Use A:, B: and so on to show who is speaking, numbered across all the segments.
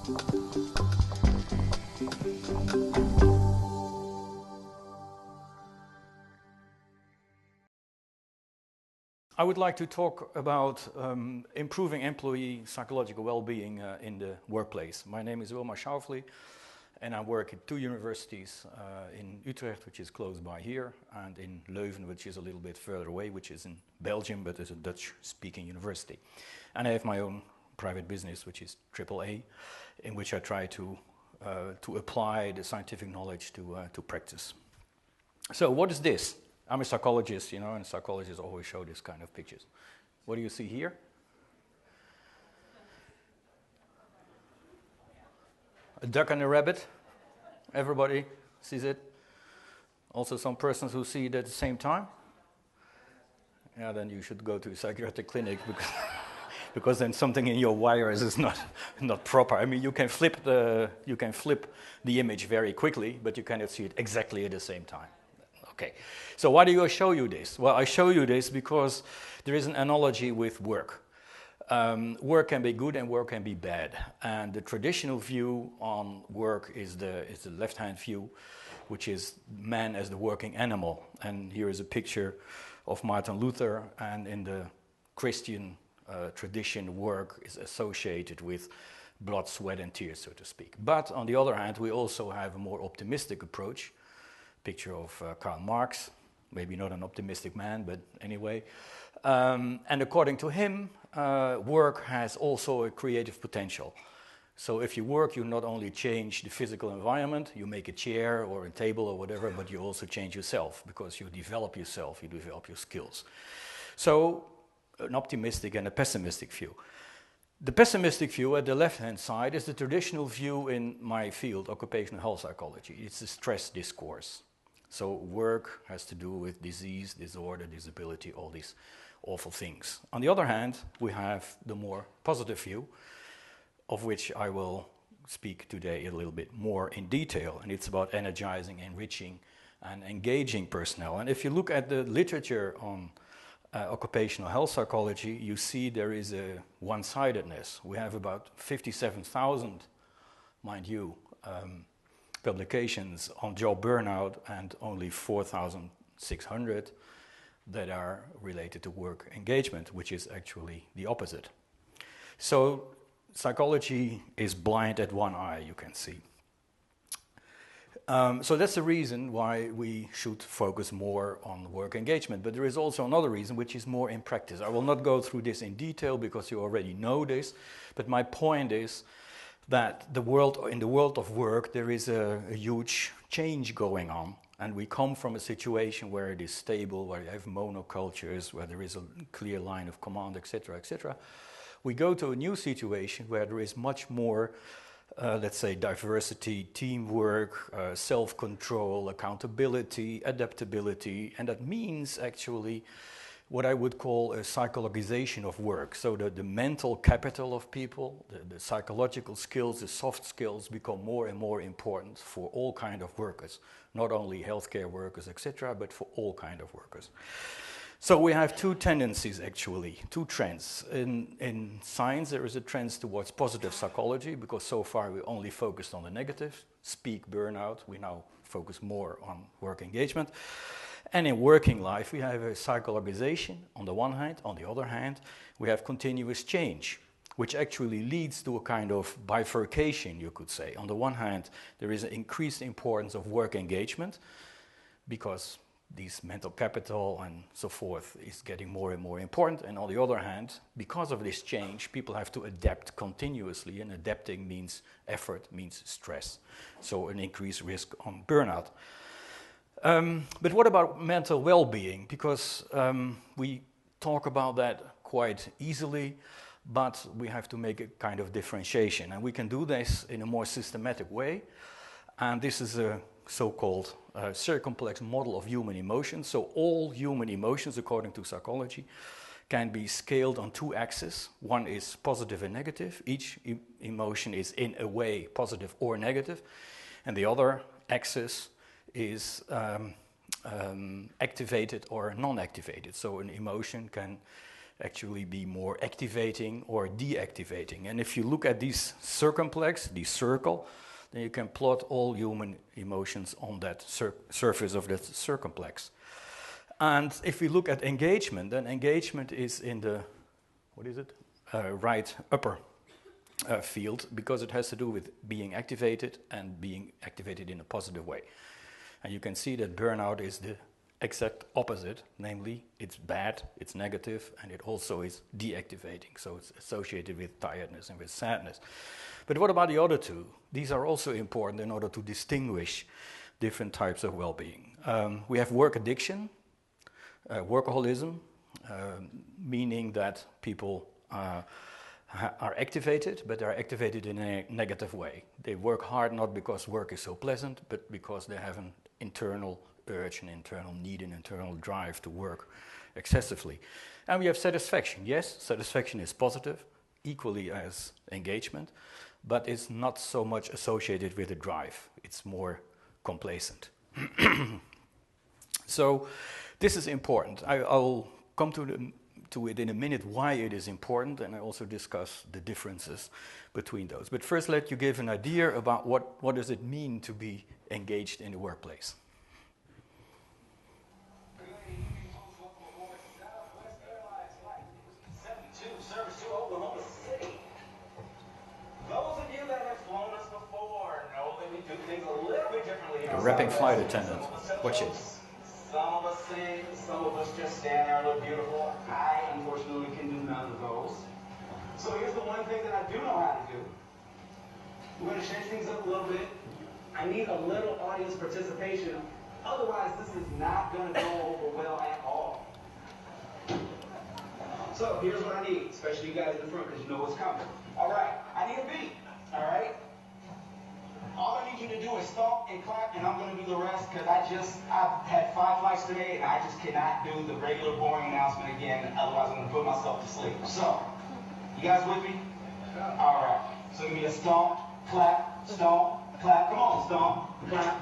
A: I would like to talk about improving employee psychological well-being in the workplace. My name is Wilmar Schaufeli, and I work at two universities in Utrecht, which is close by here, and in Leuven, which is a little bit further away, which is in Belgium, but is a Dutch-speaking university. And I have my own private business, which is AAA, in which I try to apply the scientific knowledge to practice. So what is this? I'm a psychologist, and psychologists always show this kind of pictures. What do you see here? A duck and a rabbit. Everybody sees it. Also some persons who see it at the same time. Yeah, then you should go to a psychiatric clinic because then something in your wires is not proper. I mean, you can flip the image very quickly, but you cannot see it exactly at the same time. Okay, so why do I show you this? Well, I show you this because there is an analogy with work. Work can be good and work can be bad. And the traditional view on work is the left-hand view, which is man as the working animal. And here is a picture of Martin Luther, and in the Christian tradition, work is associated with blood, sweat, and tears, so to speak. But on the other hand, we also have a more optimistic approach. Picture of Karl Marx, maybe not an optimistic man, but anyway. And according to him, work has also a creative potential. So if you work, you not only change the physical environment, you make a chair or a table or whatever, but you also change yourself because you develop yourself, you develop your skills. So an optimistic and a pessimistic view. The pessimistic view at the left-hand side is the traditional view in my field, occupational health psychology. It's the stress discourse. So work has to do with disease, disorder, disability, all these awful things. On the other hand, we have the more positive view, of which I will speak today a little bit more in detail. And it's about energizing, enriching, and engaging personnel. And if you look at the literature on occupational health psychology, you see there is a one-sidedness. We have about 57,000, mind you, publications on job burnout and only 4,600 that are related to work engagement, which is actually the opposite. So psychology is blind at one eye, you can see. So that's the reason why we should focus more on work engagement. But there is also another reason, which is more in practice. I will not go through this in detail because you already know this, but my point is that in the world of work, there is a huge change going on. And we come from a situation where it is stable, where you have monocultures, where there is a clear line of command, etc., etc. We go to a new situation where there is much more, let's say, diversity, teamwork, self-control, accountability, adaptability, and that means actually what I would call a psychologization of work. So the mental capital of people, the psychological skills, the soft skills become more and more important for all kinds of workers, not only healthcare workers, etc., but for all kinds of workers. So we have two tendencies actually, two trends. In science there is a trend towards positive psychology because so far we only focused on the negative, speak burnout, we now focus more on work engagement. And in working life, we have a psychologization on the one hand. On the other hand, we have continuous change, which actually leads to a kind of bifurcation, you could say. On the one hand, there is an increased importance of work engagement because this mental capital and so forth is getting more and more important. And on the other hand, because of this change, people have to adapt continuously, and adapting means effort, means stress. So an increased risk on burnout. But what about mental well-being? Because we talk about that quite easily, but we have to make a kind of differentiation. And we can do this in a more systematic way. And this is a so-called circumplex model of human emotions. So all human emotions, according to psychology, can be scaled on two axes. One is positive and negative. Each emotion is in a way positive or negative. And the other axis is activated or non-activated. So an emotion can actually be more activating or deactivating. And if you look at this circumplex, the circle, then you can plot all human emotions on that surface of that circumplex. And if we look at engagement, then engagement is in the, right upper field, because it has to do with being activated and being activated in a positive way. And you can see that burnout is the exact opposite, namely it's bad, it's negative, and it also is deactivating. So it's associated with tiredness and with sadness. But what about the other two? These are also important in order to distinguish different types of well-being. We have work addiction, workaholism, meaning that people are activated, but they're activated in a negative way. They work hard not because work is so pleasant, but because they have an internal urge, an internal need, an internal drive to work excessively. And we have satisfaction. Yes, satisfaction is positive, equally as engagement, but it's not so much associated with a drive. It's more complacent. So this is important. I'll come to it in a minute, why it is important, and I also discuss the differences between those. But first, let you give an idea about what does it mean to be engaged in the workplace. A rapping flight attendant. Watch it.
B: Some of us sing, some of us just stand there and look beautiful. I, unfortunately, can do none of those. So here's the one thing that I do know how to do. We're going to change things up a little bit. I need a little audience participation. Otherwise, this is not going to go over well at all. So here's what I need, especially you guys in the front, because you know what's coming. All right, I need a beat. All right? All I need you to do is stomp and clap, and I'm going to do the rest, because I've had 5 flights today, and I just cannot do the regular boring announcement again, otherwise I'm going to put myself to sleep. So, you guys with me? All right. So give me a stomp, clap, clap. Come on, stomp, clap,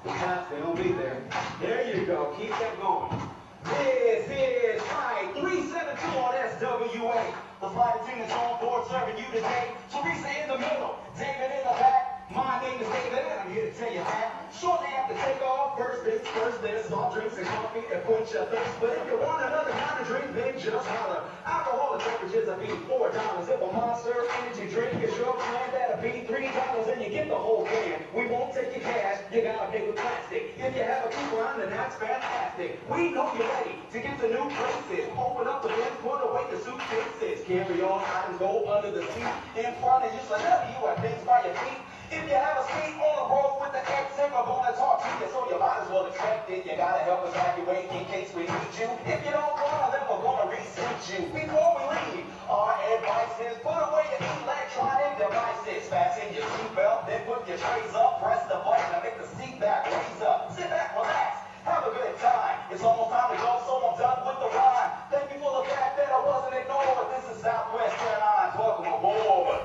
B: clap. They don't be there. There you go. Keep that going. This is flight 372 on SWA. The flight attendant's on board serving you today. Teresa in the middle, David in the back. My name is David, and I'm here to tell you that shortly after takeoff, first there's soft drinks and coffee and quench your thirst. But if you want another kind of drink, then just holler. Alcoholic beverages will be $4. If a Monster energy drink is your plan, that'll be $3, and you get the whole can. We won't take your cash, you gotta pay with plastic. If you have a coupon, then that's fantastic. We know you're ready to get to new places. Open up the bin, put away the suitcases. Carry on items, go under the seat. In front of you, so never you have things by your feet. If you have a seat on the road with the exit, we're gonna talk to you, so you might as well expect it. You gotta help us evacuate in case we need you. If you don't want, then we're gonna reseat you. Before we leave, our advice is put away your electronic devices. Fasten your seatbelt, then put your trays up. Press the button to make the seat back raise up. Sit back, relax, have a good time. It's almost time to go, so I'm done with the rhyme. Thank you for the fact that I wasn't ignored. This is Southwest Airlines. Welcome aboard.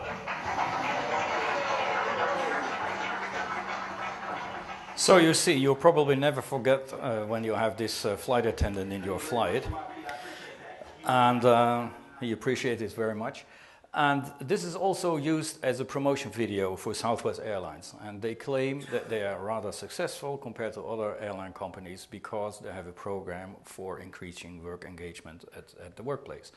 A: So you see, you'll probably never forget when you have this flight attendant in your flight, and he appreciates it very much. And this is also used as a promotion video for Southwest Airlines, and they claim that they are rather successful compared to other airline companies because they have a program for increasing work engagement at the workplace.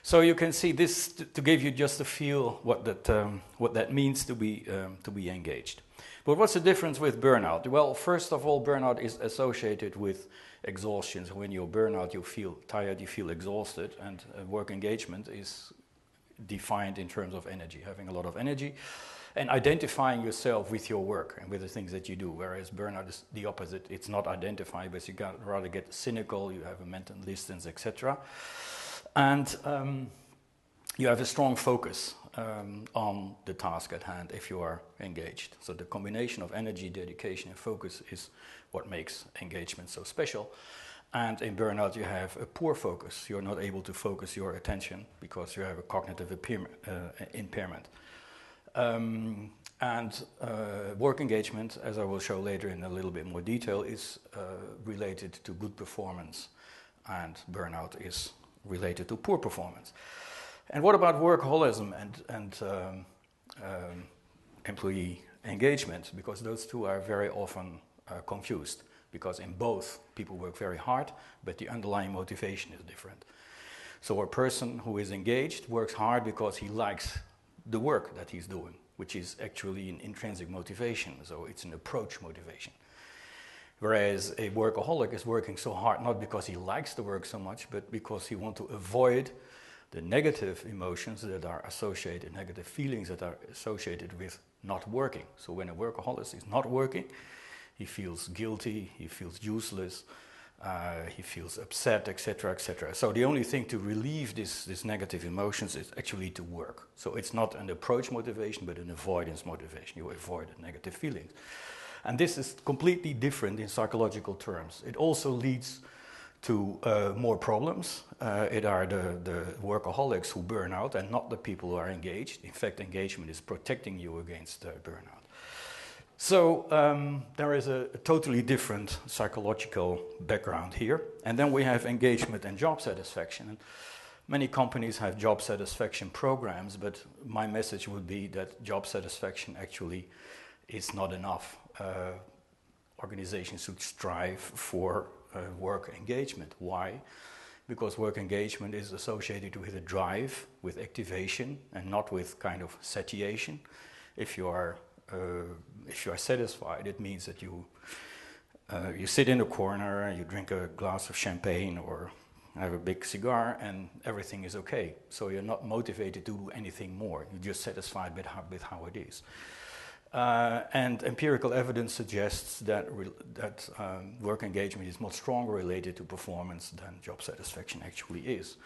A: So you can see this to give you just a feel what that means to be engaged. But what's the difference with burnout? Well, first of all, burnout is associated with exhaustion. So when you're burnout, you feel tired, you feel exhausted, and work engagement is defined in terms of energy, having a lot of energy, and identifying yourself with your work and with the things that you do, whereas burnout is the opposite. It's not identified, but you rather get cynical, you have a mental distance, etc. And you have a strong focus on the task at hand if you are engaged. So the combination of energy, dedication, and focus is what makes engagement so special. And in burnout, you have a poor focus. You're not able to focus your attention because you have a cognitive impairment. Work engagement, as I will show later in a little bit more detail, is related to good performance, and burnout is related to poor performance. And what about workaholism and employee engagement? Because those two are very often confused, because in both people work very hard, but the underlying motivation is different. So a person who is engaged works hard because he likes the work that he's doing, which is actually an intrinsic motivation, so it's an approach motivation. Whereas a workaholic is working so hard not because he likes the work so much, but because he wants to avoid the negative emotions that are associated, negative feelings that are associated with not working. So when a workaholic is not working, he feels guilty, he feels useless, he feels upset, etc., etc. So the only thing to relieve these negative emotions is actually to work. So it's not an approach motivation, but an avoidance motivation. You avoid the negative feelings. And this is completely different in psychological terms. It also leads to more problems. It are the workaholics who burn out and not the people who are engaged. In fact, engagement is protecting you against burnout. So there is a totally different psychological background here. And then we have engagement and job satisfaction. And many companies have job satisfaction programs, but my message would be that job satisfaction actually is not enough. Organizations should strive for work engagement. Why? Because work engagement is associated with a drive, with activation, and not with kind of satiation. If you are satisfied, it means that you sit in a corner, you drink a glass of champagne or have a big cigar, and everything is okay. So you're not motivated to do anything more. You're just satisfied with how it is. And empirical evidence suggests that work engagement is much stronger related to performance than job satisfaction actually is.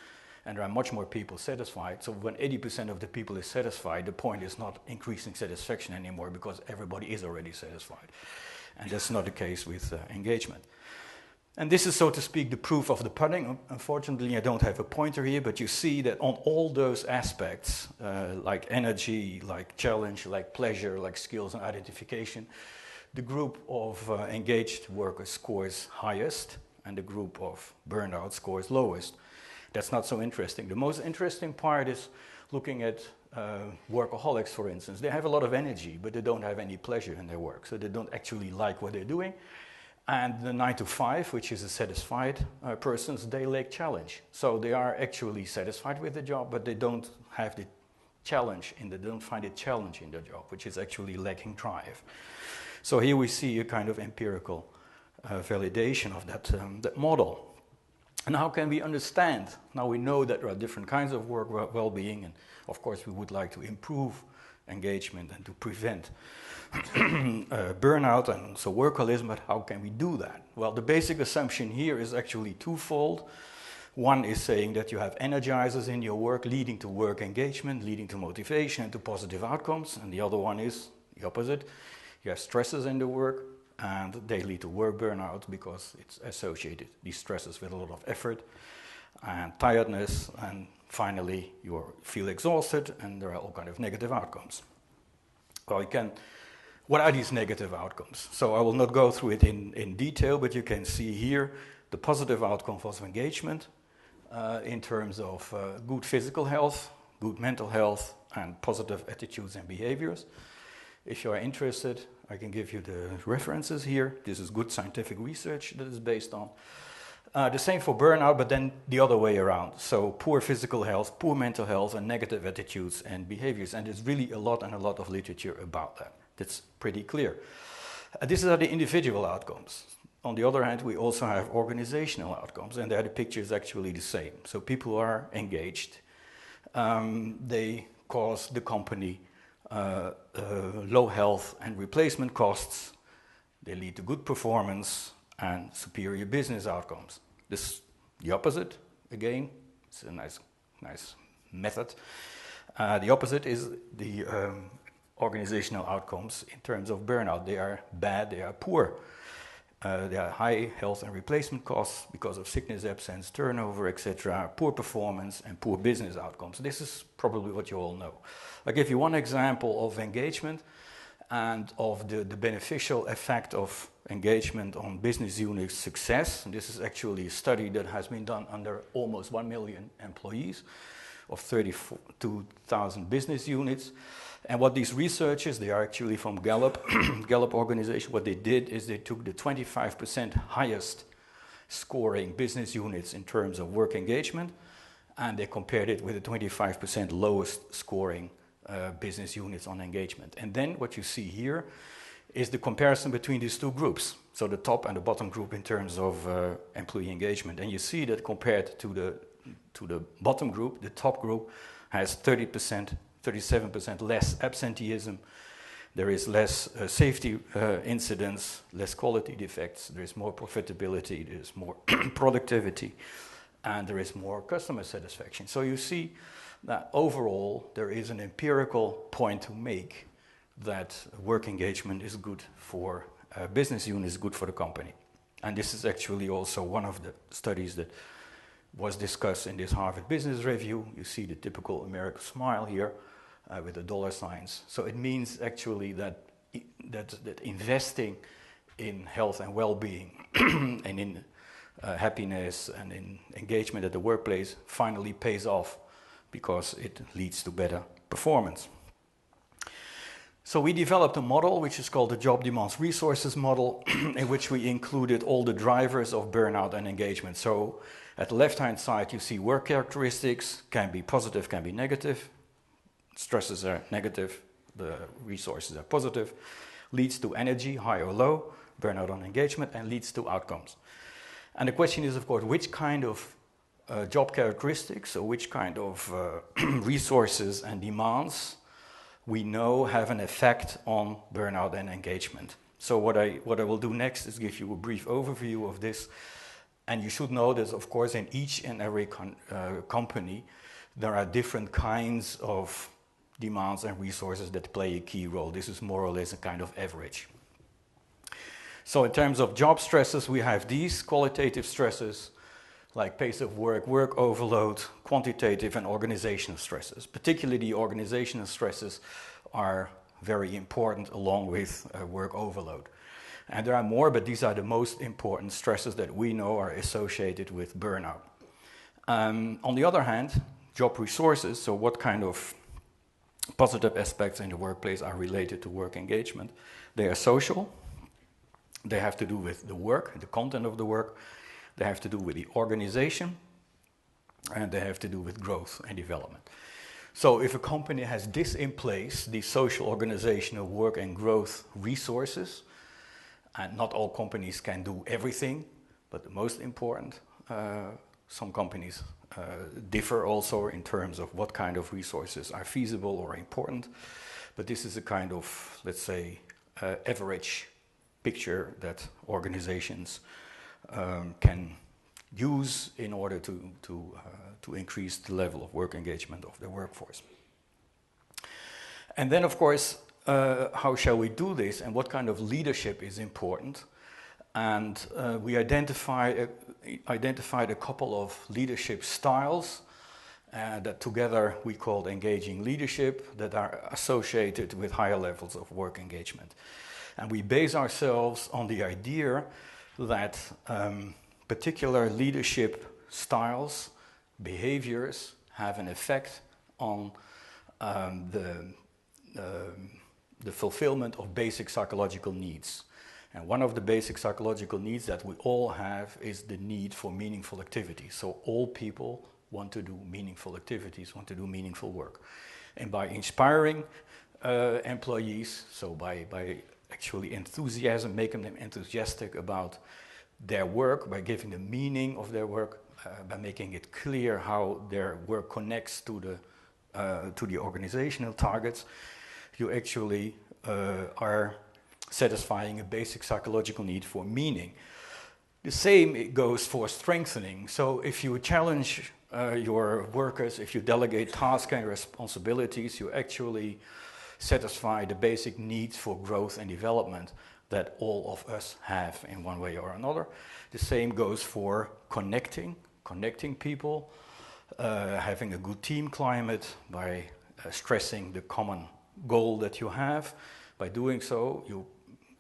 A: And there are much more people satisfied. So when 80% of the people is satisfied, the point is not increasing satisfaction anymore because everybody is already satisfied. And that's not the case with engagement. And this is, so to speak, the proof of the pudding. Unfortunately, I don't have a pointer here, but you see that on all those aspects, like energy, like challenge, like pleasure, like skills and identification, the group of engaged workers scores highest, and the group of burnout scores lowest. That's not so interesting. The most interesting part is looking at workaholics, for instance. They have a lot of energy, but they don't have any pleasure in their work, so they don't actually like what they're doing. And the 9 to 5, which is a satisfied persons, they lack challenge. So they are actually satisfied with the job, but they don't have the challenge they don't find a challenge in their job, which is actually lacking drive. So here we see a kind of empirical validation of that model. And how can we understand? Now we know that there are different kinds of work well-being, and of course we would like to improve engagement and to prevent burnout and so workaholism, but how can we do that? Well, the basic assumption here is actually twofold. One is saying that you have energizers in your work leading to work engagement, leading to motivation and to positive outcomes, and the other one is the opposite. You have stresses in the work and they lead to work burnout because it's associated, these stresses, with a lot of effort and tiredness, and finally you feel exhausted and there are all kinds of negative outcomes. Well, what are these negative outcomes? So I will not go through it in detail, but you can see here the positive outcomes of engagement in terms of good physical health, good mental health, and positive attitudes and behaviors. If you are interested, I can give you the references here. This is good scientific research that is based on. The same for burnout, but then the other way around. So poor physical health, poor mental health, and negative attitudes and behaviors. And there's really a lot of literature about that. That's pretty clear. These are the individual outcomes. On the other hand, we also have organizational outcomes, and there the picture is actually the same. So people who are engaged, they cause the company low health and replacement costs. They lead to good performance and superior business outcomes. The opposite, again, it's a nice method. The opposite is the organizational outcomes in terms of burnout. They are bad, they are poor. There are high health and replacement costs because of sickness, absence, turnover, etc., poor performance, and poor business outcomes. This is probably what you all know. I'll give you one example of engagement and of the beneficial effect of engagement on business unit success. And this is actually a study that has been done under almost 1 million employees of 32,000 business units. And what these researchers, they are actually from Gallup, Gallup organization, what they did is they took the 25% highest scoring business units in terms of work engagement, and they compared it with the 25% lowest scoring business units on engagement. And then what you see here is the comparison between these two groups, so the top and the bottom group in terms of employee engagement. And you see that compared to the bottom group, the top group has 30%, 37% less absenteeism, there is less safety incidents, less quality defects, there is more profitability, there is more productivity, and there is more customer satisfaction. So you see that overall there is an empirical point to make that work engagement is good for a business unit, is good for the company. And this is actually also one of the studies that was discussed in this Harvard Business Review. You see the typical American smile here with the dollar signs. So it means actually that investing in health and well-being and in happiness and in engagement at the workplace finally pays off because it leads to better performance. So we developed a model which is called the Job Demands Resources model, in which we included all the drivers of burnout and engagement. So at the left-hand side you see work characteristics, can be positive, can be negative. Stresses are negative, the resources are positive, leads to energy, high or low, burnout on engagement, and leads to outcomes. And the question is, of course, which kind of job characteristics or which kind of resources and demands we know have an effect on burnout and engagement. So what I will do next is give you a brief overview of this. And you should know that, of course, in each and every company, there are different kinds of demands and resources that play a key role. This is more or less a kind of average. So in terms of job stresses, we have these qualitative stresses like pace of work, work overload, quantitative and organizational stresses. Particularly the organizational stresses are very important along with work overload. And there are more, but these are the most important stresses that we know are associated with burnout. On the other hand, job resources, so what kind of positive aspects in the workplace are related to work engagement? They are social. They have to do with the work, the content of the work. They have to do with the organization. And they have to do with growth and development. So if a company has this in place, the social, organizational, work and growth resources, and not all companies can do everything, but the most important, some companies differ also in terms of what kind of resources are feasible or important. But this is a kind of, let's say, average picture that organizations can use in order to increase the level of work engagement of their workforce. And then, of course, how shall we do this and what kind of leadership is important? And we identified a couple of leadership styles that together we called engaging leadership, that are associated with higher levels of work engagement. And we base ourselves on the idea that particular leadership styles, behaviors have an effect on the fulfillment of basic psychological needs. And one of the basic psychological needs that we all have is the need for meaningful activity. So all people want to do meaningful activities, want to do meaningful work. And by inspiring employees, so by actually enthusiasm, making them enthusiastic about their work, by giving them meaning of their work, by making it clear how their work connects to the organizational targets, you actually are satisfying a basic psychological need for meaning. The same goes for strengthening. So if you challenge your workers, if you delegate tasks and responsibilities, you actually satisfy the basic needs for growth and development that all of us have in one way or another. The same goes for connecting people, having a good team climate by stressing the common goal that you have, By doing so, you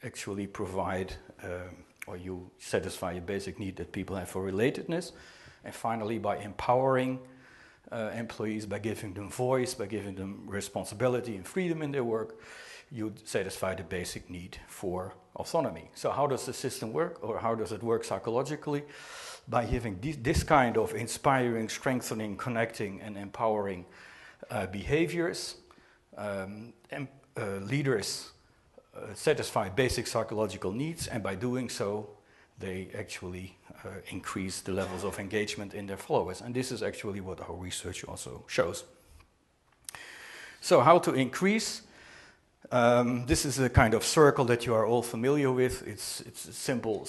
A: actually provide or you satisfy a basic need that people have for relatedness. And finally, by empowering employees, by giving them voice, by giving them responsibility and freedom in their work, you satisfy the basic need for autonomy. So how does the system work, or how does it work psychologically? By giving this kind of inspiring, strengthening, connecting, and empowering behaviors, leaders satisfy basic psychological needs, and by doing so, they actually increase the levels of engagement in their followers. And this is actually what our research also shows. So how to increase? This is a kind of circle that you are all familiar with. It's a simple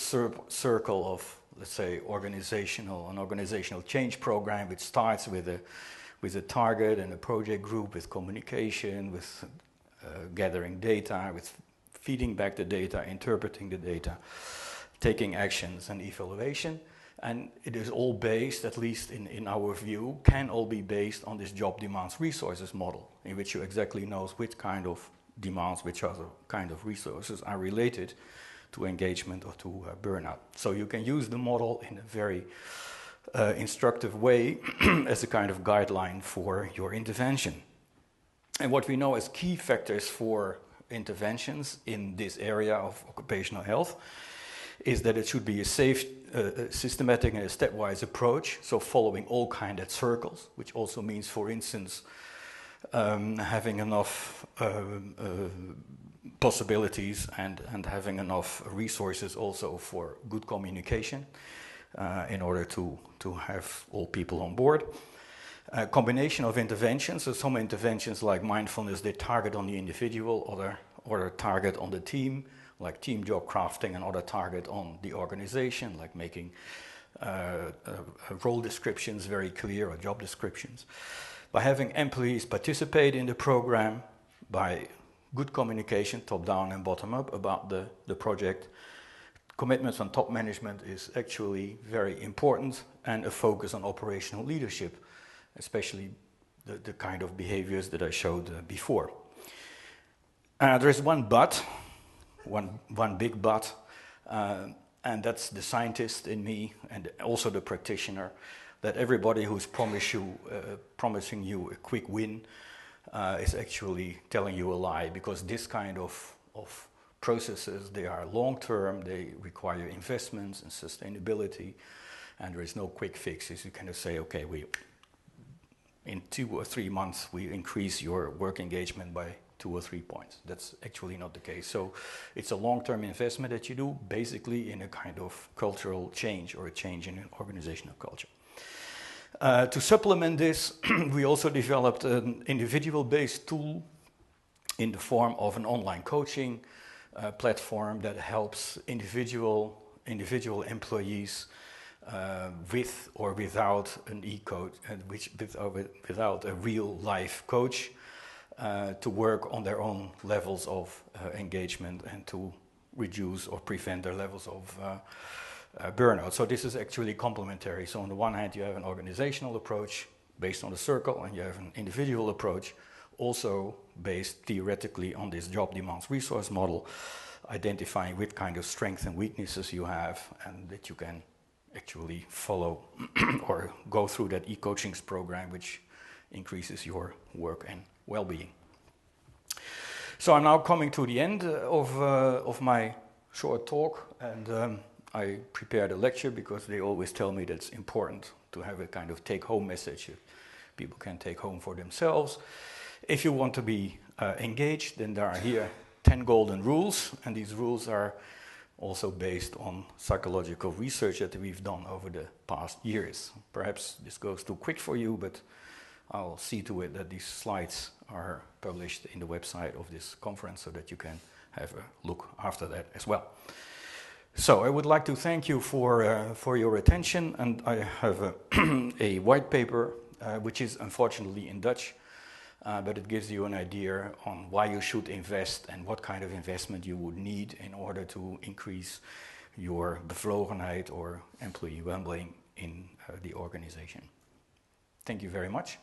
A: circle of, let's say, an organizational change program, which starts with a target and a project group, with communication, with gathering data, with feeding back the data, interpreting the data, taking actions and evaluation. And it is all based, at least in our view, can all be based on this job demands resources model, in which you exactly know which kind of demands, which other kind of resources are related to engagement or to burnout. So you can use the model in a very instructive way as a kind of guideline for your intervention. And what we know as key factors for interventions in this area of occupational health is that it should be a safe, systematic and a stepwise approach, so following all kinds of circles, which also means, for instance, having enough possibilities and having enough resources also for good communication in order to have all people on board. A combination of interventions, so some interventions like mindfulness, they target on the individual, other target on the team, like team job crafting, and other target on the organization, like making role descriptions very clear, or job descriptions. By having employees participate in the program, by good communication, top-down and bottom-up, about the project. Commitments on top management is actually very important, and a focus on operational leadership, especially the kind of behaviors that I showed before. There is one but, one big but, and that's the scientist in me and also the practitioner, that everybody who's promising you a quick win is actually telling you a lie, because this kind of processes, they are long-term, they require investments and sustainability, and there is no quick fixes. You kind of say, okay, in 2 or 3 months, we increase your work engagement by 2 or 3 points. That's actually not the case. So it's a long-term investment that you do, basically in a kind of cultural change, or a change in an organizational culture. To supplement this, we also developed an individual-based tool in the form of an online coaching platform that helps individual employees with or without an e-coach, without a real-life coach, to work on their own levels of engagement and to reduce or prevent their levels of burnout. So this is actually complementary. So on the one hand, you have an organizational approach based on the circle, and you have an individual approach also based theoretically on this job demands resource model, identifying what kind of strengths and weaknesses you have, and that you can actually follow or go through that e-coaching program, which increases your work and well-being. So I'm now coming to the end of my short talk, and I prepared a lecture because they always tell me that it's important to have a kind of take-home message that people can take home for themselves. If you want to be engaged, then there are here 10 golden rules, and these rules are also based on psychological research that we've done over the past years. Perhaps this goes too quick for you, but I'll see to it that these slides are published in the website of this conference so that you can have a look after that as well. So I would like to thank you for your attention, and I have a white paper which is unfortunately in Dutch, but it gives you an idea on why you should invest and what kind of investment you would need in order to increase your bevlogenheid or employee well-being in the organization. Thank you very much.